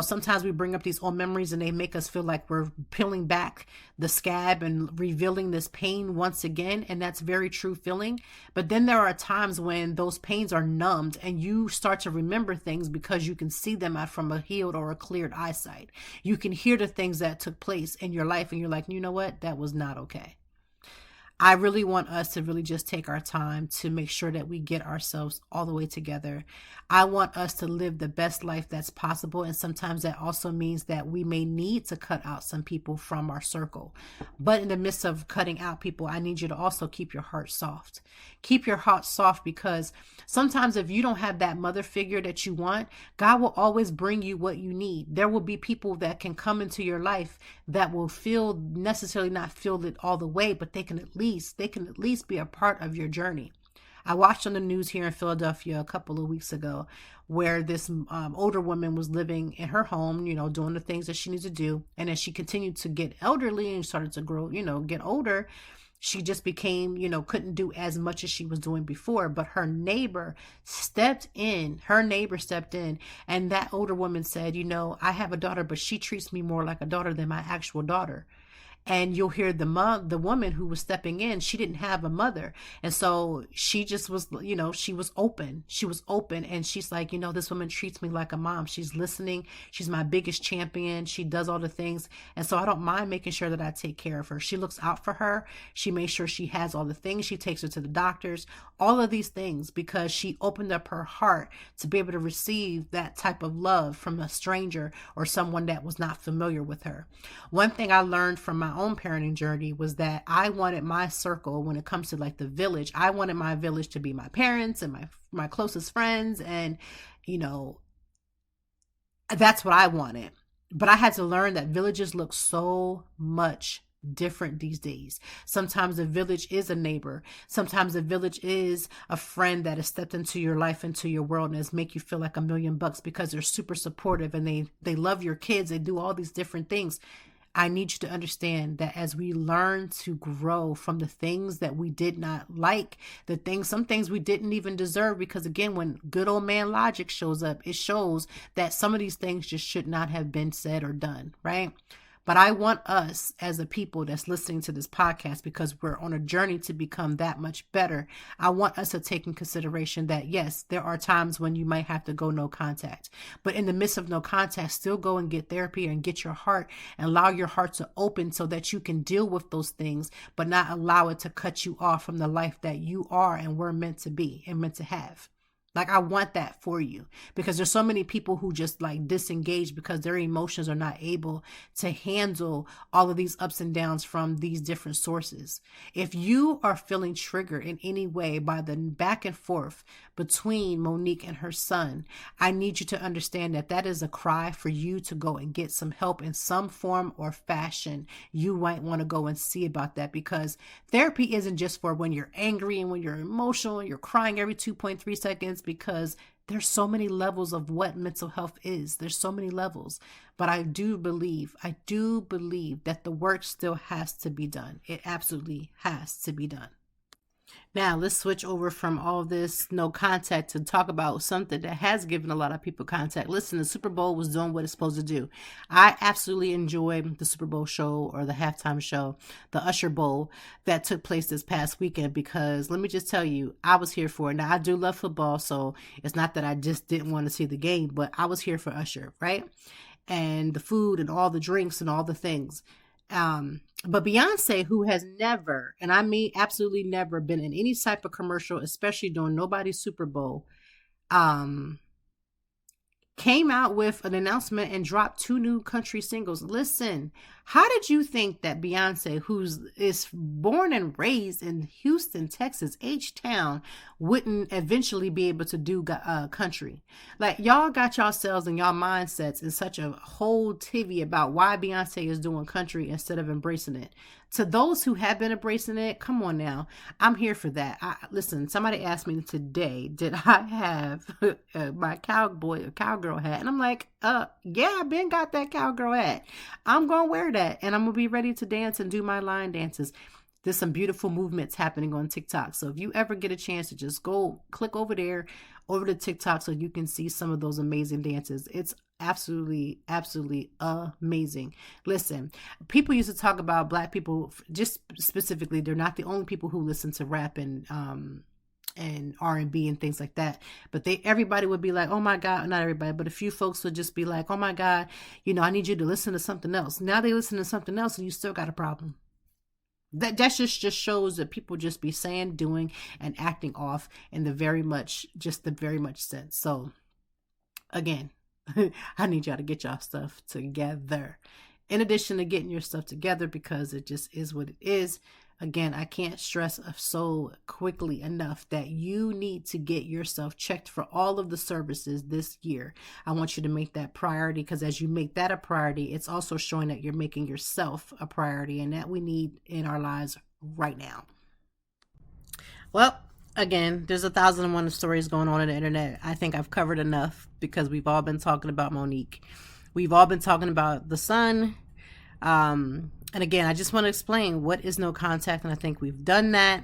Sometimes we bring up these old memories and they make us feel like we're peeling back the scab and revealing this pain once again. And that's very true feeling. But then there are times when those pains are numbed and you start to remember things because you can see them out from a healed or a cleared eyesight. You can hear the things that took place in your life and you're like, you know what? That was not okay. I really want us to really just take our time to make sure that we get ourselves all the way together. I want us to live the best life that's possible. And sometimes that also means that we may need to cut out some people from our circle. But in the midst of cutting out people, I need you to also keep your heart soft. Keep your heart soft, because sometimes if you don't have that mother figure that you want, God will always bring you what you need. There will be people that can come into your life that will necessarily not feel it all the way, but they can at least be a part of your journey. I watched on the news here in Philadelphia a couple of weeks ago where this older woman was living in her home, doing the things that she needs to do. And as she continued to get elderly and started to grow, get older, She just became, couldn't do as much as she was doing before. But her neighbor stepped in. And that older woman said, I have a daughter, but she treats me more like a daughter than my actual daughter. And you'll hear the woman who was stepping in, she didn't have a mother. And so she just was, she was open. And she's like, this woman treats me like a mom. She's listening. She's my biggest champion. She does all the things. And so I don't mind making sure that I take care of her. She looks out for her. She makes sure she has all the things. She takes her to the doctors, all of these things, because she opened up her heart to be able to receive that type of love from a stranger or someone that was not familiar with her. One thing I learned from my own parenting journey was that I wanted my circle, when it comes to like the village, I wanted my village to be my parents and my closest friends. And, that's what I wanted. But I had to learn that villages look so much different these days. Sometimes a village is a neighbor. Sometimes a village is a friend that has stepped into your life, into your world, and has make you feel like $1,000,000 because they're super supportive and they love your kids. They do all these different things. I need you to understand that as we learn to grow from the things that we did not like, some things we didn't even deserve, because again, when good old man logic shows up, it shows that some of these things just should not have been said or done, right? But I want us as a people that's listening to this podcast, because we're on a journey to become that much better, I want us to take in consideration that, yes, there are times when you might have to go no contact. But in the midst of no contact, still go and get therapy and get your heart and allow your heart to open so that you can deal with those things, but not allow it to cut you off from the life that you are and were meant to be and meant to have. Like, I want that for you, because there's so many people who just like disengage because their emotions are not able to handle all of these ups and downs from these different sources. If you are feeling triggered in any way by the back and forth between Monique and her son, I need you to understand that that is a cry for you to go and get some help in some form or fashion. You might want to go and see about that, because therapy isn't just for when you're angry and when you're emotional and you're crying every 2.3 seconds, because there's so many levels of what mental health is. There's so many levels. But I do believe that the work still has to be done. It absolutely has to be done. Now, let's switch over from all this no contact to talk about something that has given a lot of people contact. Listen, the Super Bowl was doing what it's supposed to do. I absolutely enjoyed the Super Bowl show, or the halftime show, the Usher Bowl that took place this past weekend, because let me just tell you, I was here for it. Now, I do love football, so it's not that I just didn't want to see the game, but I was here for Usher, right? And the food and all the drinks and all the things. But Beyonce, who has never, and I mean absolutely never, been in any type of commercial, especially during nobody's Super Bowl, came out with an announcement and dropped 2 new country singles. Listen, how did you think that Beyonce, is born and raised in Houston, Texas, H-Town, wouldn't eventually be able to do country? Like, y'all got yourselves and y'all mindsets in such a whole tivy about why Beyonce is doing country instead of embracing it. To those who have been embracing it, come on now. I'm here for that. Listen, somebody asked me today, did I have my cowgirl hat? And I'm like, yeah, I been got that cowgirl hat. I'm going to wear that, and I'm going to be ready to dance and do my line dances. There's some beautiful movements happening on TikTok. So if you ever get a chance to just go click over there, over to TikTok, so you can see some of those amazing dances. It's absolutely, absolutely amazing. Listen, people used to talk about Black people, just specifically, they're not the only people who listen to rap and R&B and things like that. But everybody would be like, oh my God, not everybody, but a few folks would just be like, oh my God, I need you to listen to something else. Now they listen to something else and you still got a problem. That just shows that people just be saying, doing, and acting off in the very much sense. So again, I need y'all to get y'all stuff together. In addition to getting your stuff together, because it just is what it is. Again, I can't stress so quickly enough that you need to get yourself checked for all of the services this year. I want you to make that priority, because as you make that a priority, it's also showing that you're making yourself a priority, and that we need in our lives right now. Well, again, there's 1,001 stories going on the internet. I think I've covered enough, because we've all been talking about Monique. We've all been talking about the son. And again, I just want to explain what is no contact, and I think we've done that.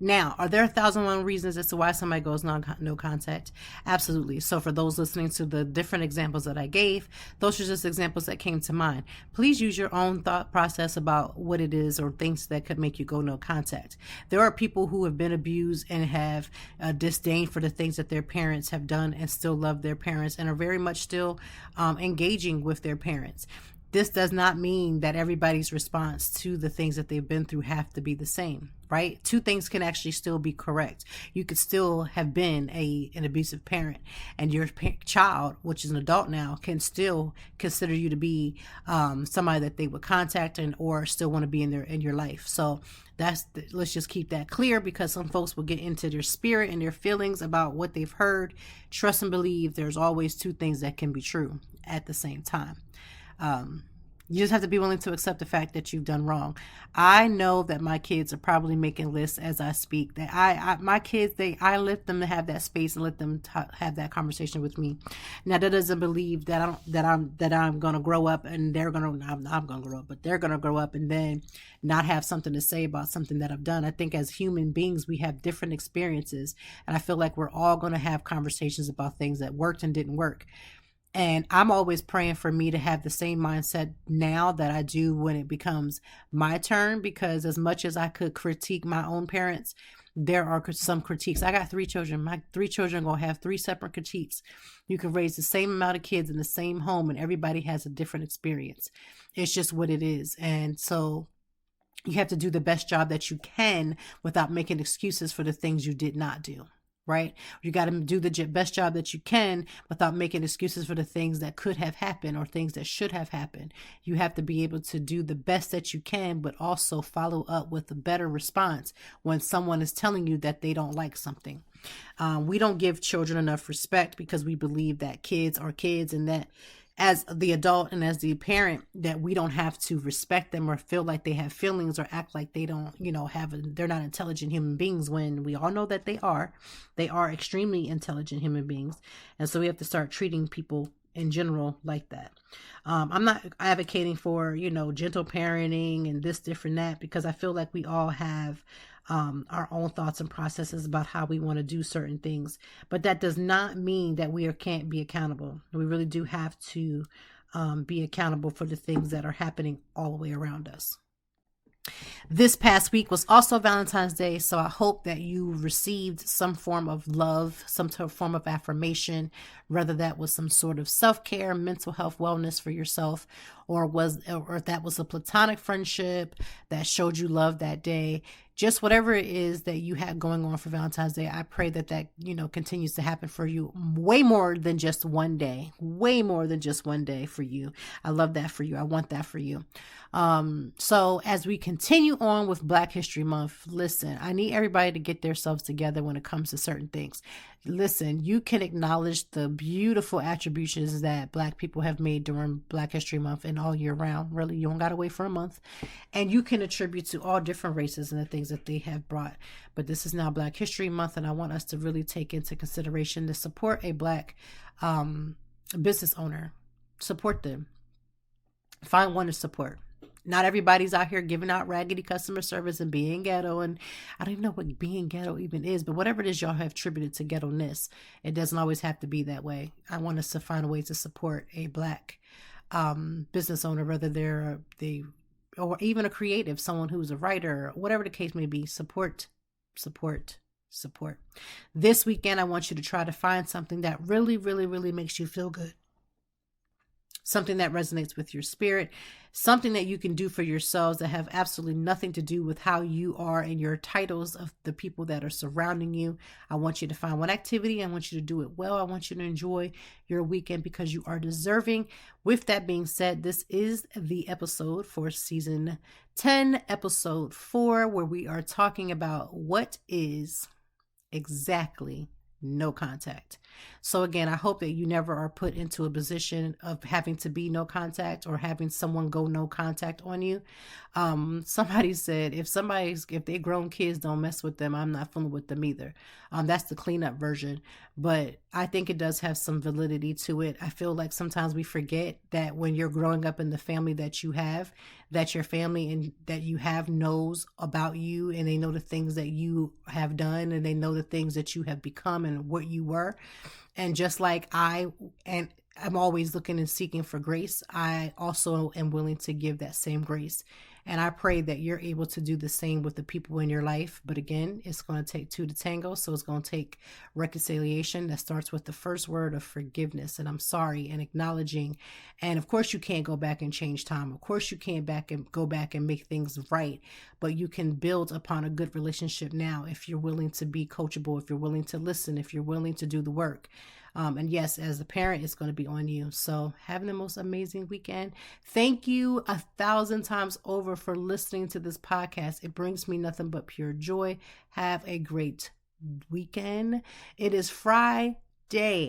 Now, are there 1,001 reasons as to why somebody goes no contact? Absolutely. So for those listening to the different examples that I gave, those are just examples that came to mind. Please use your own thought process about what it is or things that could make you go no contact. There are people who have been abused and have disdain for the things that their parents have done and still love their parents and are very much still engaging with their parents. This does not mean that everybody's response to the things that they've been through have to be the same, right? Two things can actually still be correct. You could still have been an abusive parent, and your child, which is an adult now, can still consider you to be somebody that they would contact or still want to be in your life. So let's just keep that clear, because some folks will get into their spirit and their feelings about what they've heard. Trust and believe there's always two things that can be true at the same time. You just have to be willing to accept the fact that you've done wrong. I know that my kids are probably making lists as I speak. That my kids, I let them have that space and let them have that conversation with me. Now that doesn't believe that I'm gonna grow up and they're gonna grow up and then not have something to say about something that I've done. I think as human beings we have different experiences, and I feel like we're all gonna have conversations about things that worked and didn't work. And I'm always praying for me to have the same mindset now that I do when it becomes my turn, because as much as I could critique my own parents, there are some critiques. I got 3 children. My 3 children are going to have 3 separate critiques. You can raise the same amount of kids in the same home and everybody has a different experience. It's just what it is. And so you have to do the best job that you can without making excuses for the things you did not do. Right? You got to do the best job that you can without making excuses for the things that could have happened or things that should have happened. You have to be able to do the best that you can, but also follow up with a better response when someone is telling you that they don't like something. We don't give children enough respect because we believe that kids are kids, and that as the adult and as the parent, that we don't have to respect them or feel like they have feelings or act like they don't, they're not intelligent human beings, when we all know that they are extremely intelligent human beings. And so we have to start treating people in general like that. I'm not advocating for, gentle parenting and this, different, that, because I feel like we all have our own thoughts and processes about how we want to do certain things. But that does not mean that we can't be accountable. We really do have to be accountable for the things that are happening all the way around us. This past week was also Valentine's Day, so I hope that you received some form of love, some form of affirmation, whether that was some sort of self-care, mental health, wellness for yourself, or if that was a platonic friendship that showed you love that day. Just whatever it is that you had going on for Valentine's Day, I pray that continues to happen for you way more than just one day for you. I love that for you. I want that for you. So as we continue on with Black History Month, listen, I need everybody to get themselves together when it comes to certain things. Listen, you can acknowledge the beautiful attributions that Black people have made during Black History Month and all year round. Really, you don't got to wait for a month. And you can attribute to all different races and the things that they have brought. But this is now Black History Month, and I want us to really take into consideration to support a Black business owner. Support them. Find one to support. Not everybody's out here giving out raggedy customer service and being ghetto. And I don't even know what being ghetto even is, but whatever it is y'all have attributed to ghetto-ness, it doesn't always have to be that way. I want us to find a way to support a Black business owner, whether they're or even a creative, someone who's a writer, whatever the case may be. Support. This weekend, I want you to try to find something that really, really, really makes you feel good. Something that resonates with your spirit, something that you can do for yourselves that have absolutely nothing to do with how you are and your titles of the people that are surrounding you. I want you to find one activity. I want you to do it well. I want you to enjoy your weekend because you are deserving. With that being said, this is the episode for season 10, episode 4, where we are talking about what is exactly no contact. So again, I hope that you never are put into a position of having to be no contact or having someone go no contact on you. Somebody said, if they grown kids don't mess with them, I'm not fooling with them either. That's the cleanup version, but I think it does have some validity to it. I feel like sometimes we forget that when you're growing up in the family that you have, that your family and that you have knows about you, and they know the things that you have done, and they know the things that you have become and what you were. And just like I'm always looking and seeking for grace, I also am willing to give that same grace. And I pray that you're able to do the same with the people in your life. But again, it's going to take two to tango. So it's going to take reconciliation that starts with the first word of forgiveness. And I'm sorry, and acknowledging. And of course, you can't go back and change time. Of course, you can't go back and make things right. But you can build upon a good relationship now if you're willing to be coachable, if you're willing to listen, if you're willing to do the work. And yes, as a parent, it's going to be on you. So having the most amazing weekend. Thank you 1,000 times over for listening to this podcast. It brings me nothing but pure joy. Have a great weekend. It is Friday.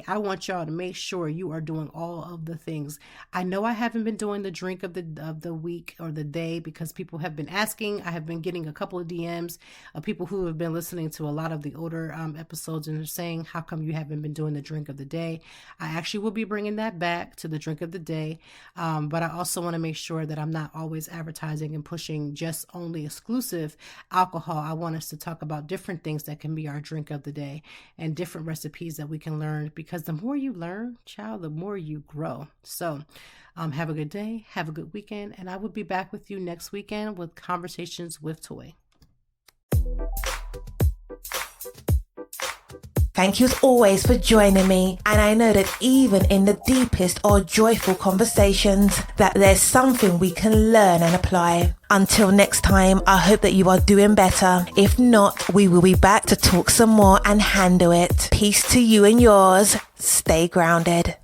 I want y'all to make sure you are doing all of the things. I know I haven't been doing the drink of the week or the day because people have been asking. I have been getting a couple of DMs of people who have been listening to a lot of the older episodes, and they're saying, how come you haven't been doing the drink of the day? I actually will be bringing that back to the drink of the day. But I also want to make sure that I'm not always advertising and pushing just only exclusive alcohol. I want us to talk about different things that can be our drink of the day and different recipes that we can learn, because the more you learn, child, the more you grow. So have a good day, have a good weekend, and I will be back with you next weekend with Conversations with Toy. Thank you as always for joining me, and I know that even in the deepest or joyful conversations that there's something we can learn and apply. Until next time, I hope that you are doing better. If not, we will be back to talk some more and handle it. Peace to you and yours. Stay grounded.